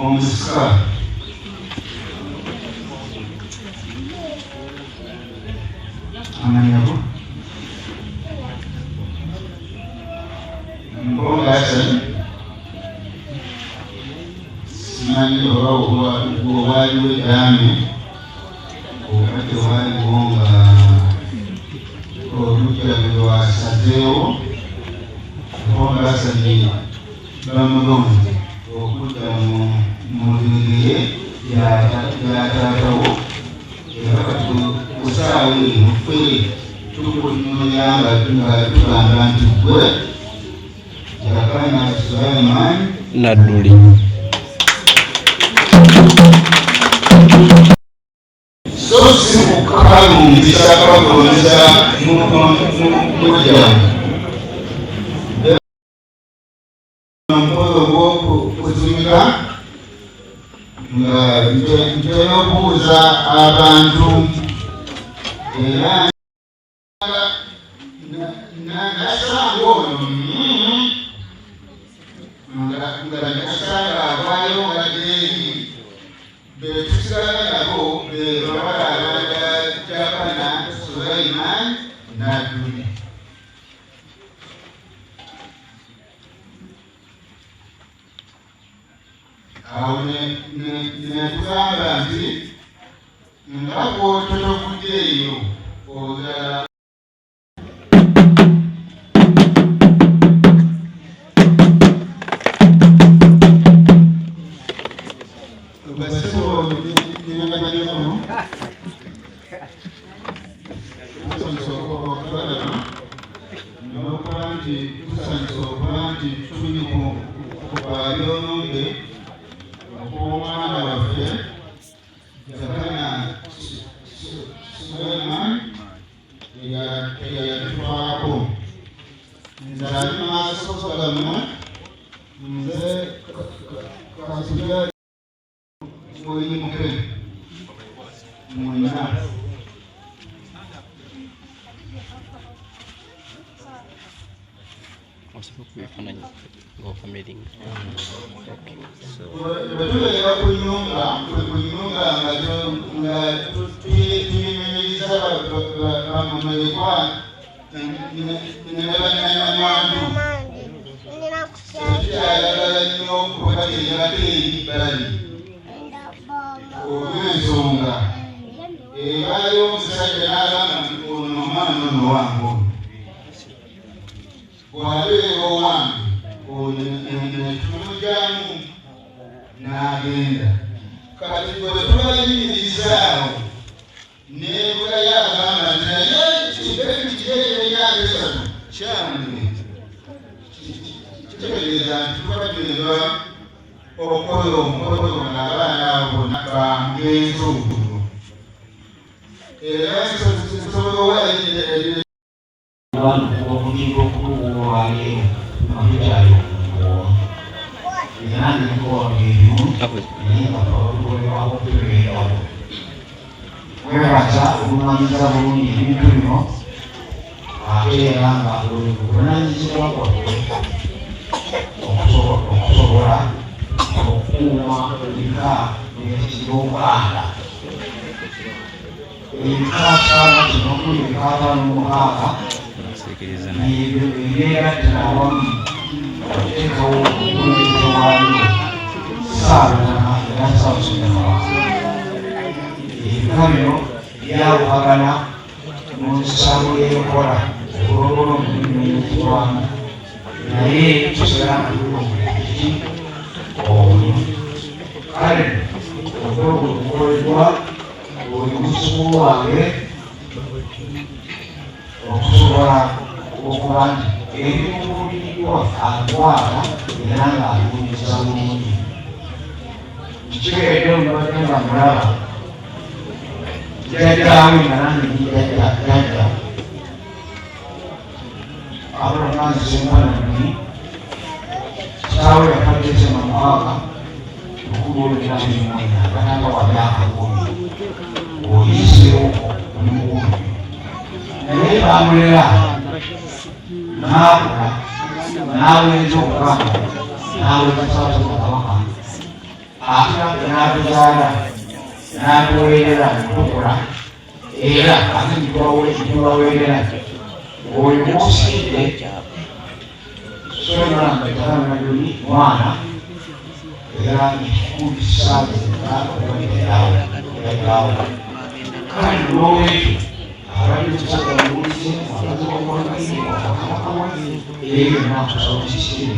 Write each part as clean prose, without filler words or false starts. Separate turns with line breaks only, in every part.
omusika amanyako Mbongasan simanyi oba waliwo eddaame obadde waliwo nga olujja lwe lwasazeewo Mbongasan bamulonze okudda mu bigere bya taatawo era kati ku ssaawa eno ffe tukunyumya nga tugamba nti gwe Jakana Sulaiman
Naduli
so simukalumbiza bakoleza mukujja mpoyo gw'okuzimika nga ntera okubuuza abantu era nasanga ono nga nasanga avaayo ngadeeri betusigala nabo bebabala Jakana Sulaiman Naduli awo netugamba nti nga bw'ototokuddeeyo ogala omwana waffe Jakana Sulaiman eyatufaako nze ali maaso gammwe nze Kasujja Oyimuke mwena bwetubeera ku nnyumba nga tuyimiririza bamamulekwa ne bannanywantu ekyayagala nnyo kubateerako eri bbali olw'ensonga ebaayo omusajja n'agamba nti ono omwana ono wange bw'abeera owange netumugyamu n'agenda kati bwe tubayimirizaawo nebulayo agamba nti naye kibekikireyemyaka esatu kyange kitegeeza nti tubateerwa okukola omukolo ng'abaana abo bangenzo era nsobola owalire omulingo okuwaayo amujjayo yange nkowageerimu naye nga twalukolebwako tubeerawo webaza okumanyiza bulungi ebintu bino ate era nga obuvunanyizibwa bwaffe okusobola okukuuma ebika eby'Obuganda ebika kyama kino kuli ebika 56 ebyo ebyegattira awamu okuteekawo okulongeza waaliwo Ssaabagana era Ssaabasumba ebika bino byawukagana mu nsawo y'enkola okulongola omulimu ekirwamu naye tusigala ntulomuleeki omu kale okolo okukoledwa buli musuku wange okusobola okuba nti ebimubulirirwa atwala era ng'alungiza bulungi kikikedde omubadde nga mulaba jjajjaawe nga nange jjajja abulamanzisempanani kitaawe yakateze mu mwaka okubolera emwana abatanga wa myaka 10 oyiseewo omukumi naye bamulera n'akula n'awenza okukama n'aweza Ssaabasajja Kabaka ate n'atuzaala n'atuweerera netukula era ate nitubaweerera oyo musikidde sonaambetanamajuli mwana era nkulisaaaokubaiterawo kale nolwekyo abalimusaka mubulize abakazi bakwakaakawa ebyo nakusautisire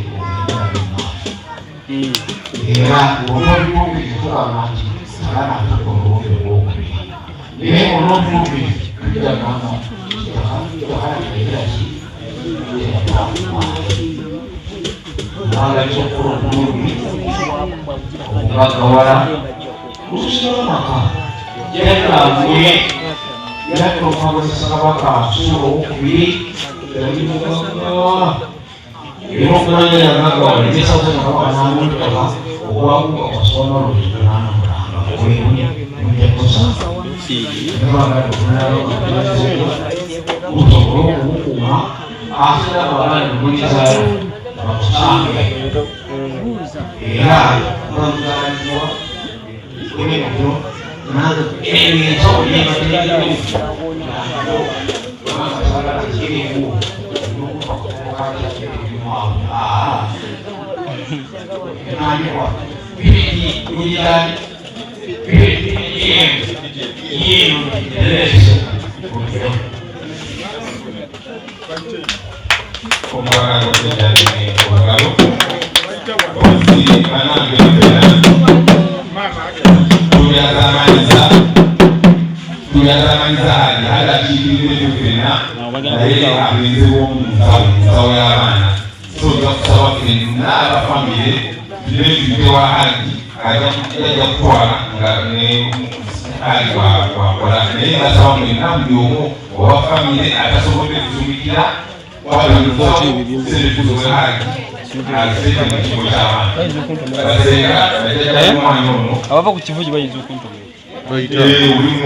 era olwobimubiri tukaba nti abaana abakolobombe obwokubiri naye olwomubiri tujagamba takalaeraki kubanga kyokola omulubi okugagawala kususira maka yatambuye yatomakozesa kabaka sula owokubiri yalimugaga era okulanya yagagawala egesazana kabaka namutaka okwaguka kwasoma lwetunanamulanga owemujakosa nebagadde okusobola okubukuma ate abaana nemulizayo bakusange era bamuzalibwa ebyo ebintu ebyebateekirimu enanyibwa bibiri kuyirani
Kumwagalo tuyazamaniza hali hada kikirizo kufena naye abenze w'omunsawo y'abaana so ojja kusaba fenna abafamire tulebitewa hali ajja kutwala nga hali wakola naye nasaba mwenna buli omu owa famire atasobodde kutumikira wabeebuzowe hali
abava ku kivu kibayinza okuntumira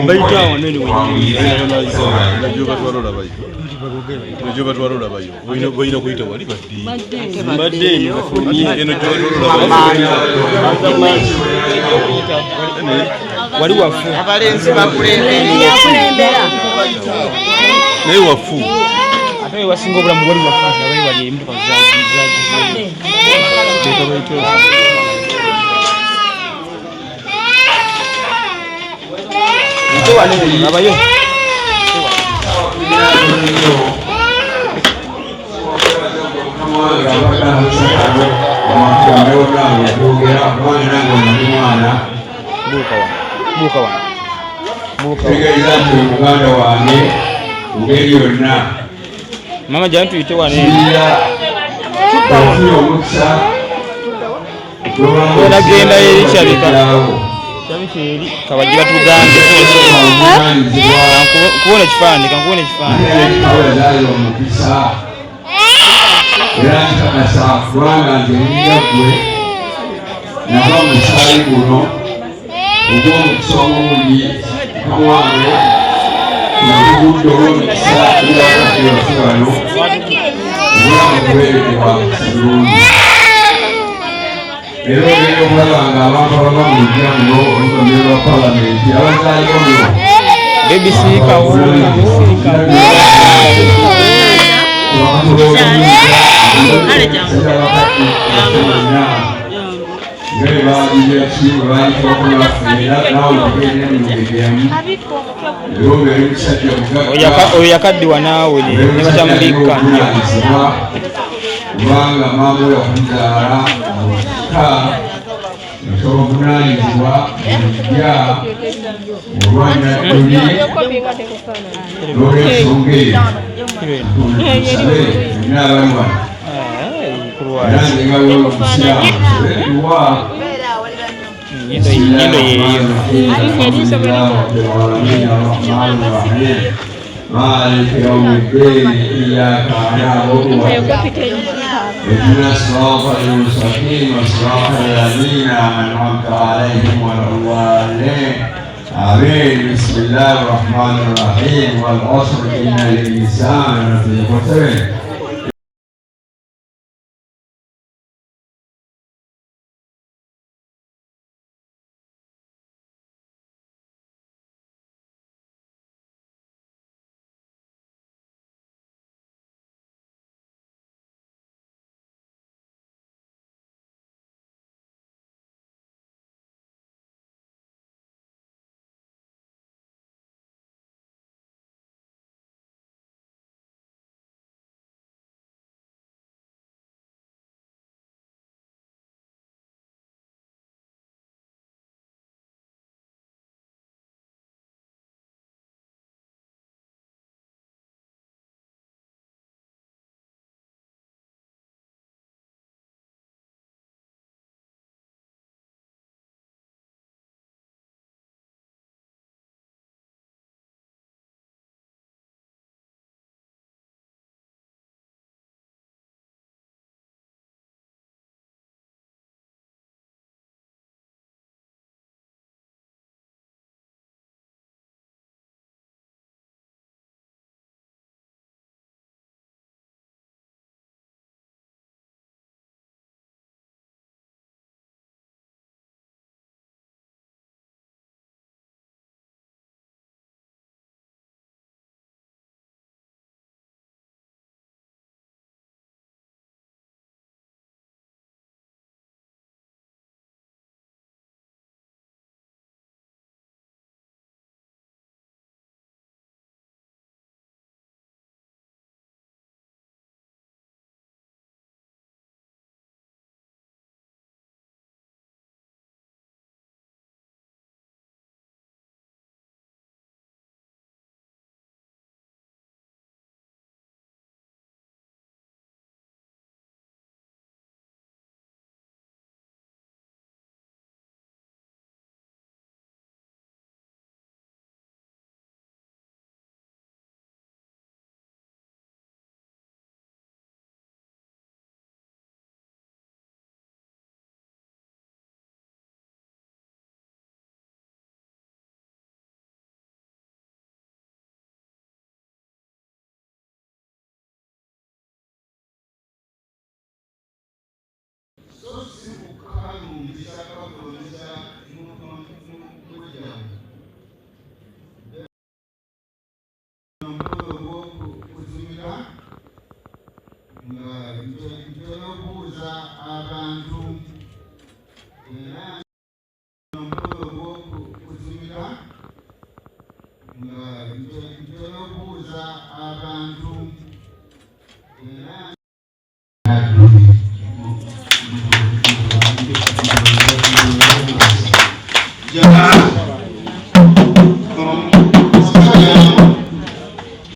bayitawo nene najo batwalola bayo balina kuyita wali badde eno
wali wafu
abalenzi bakulembera
naye wafu
ate we wasinga obulamu wali wafu nabali wali emmotoka abayo
muganda wange ngeri yonna
mama jani tuyite wane
omukisa
nagenda eri kyabika eri kabajja batugambe kubona ekifaananyi kankubona ekifaananyi
omukisa era nkakasa kubanga nze njaggwe nava mu musaayi guno ogw'omukisa omulungi kawange obudde olw'omukisa erakateyose bano obulamu kubeerekerwa kirungi era ogenda okulaba nga abantu abava mu lujja muno olugamiro lwa palamenti abazaalibwamuno
bebisiikawo oyo yakaddiwa naawe ne batamubikka nnyo
kubanga maama yakuzaala mukka nsobola obunaanyizibwa ejja olwanyadduli n'olwensonga eyo tusabe olina abali wano era nze nga lwolobusiraamu etuwa
nnyindo yeeyo
مالك يوم الدين إياك نعبد وإياك اهدنا الصراط المستقيم صراط الذين أنعمت عليهم غير الضالين آمين بسم الله الرحمن الرحيم والعصر إن الإنسان لفي خسر
so sikukalungisha kakulungisha mwejamu mkolo kutumira nga ntera okubuuza abantu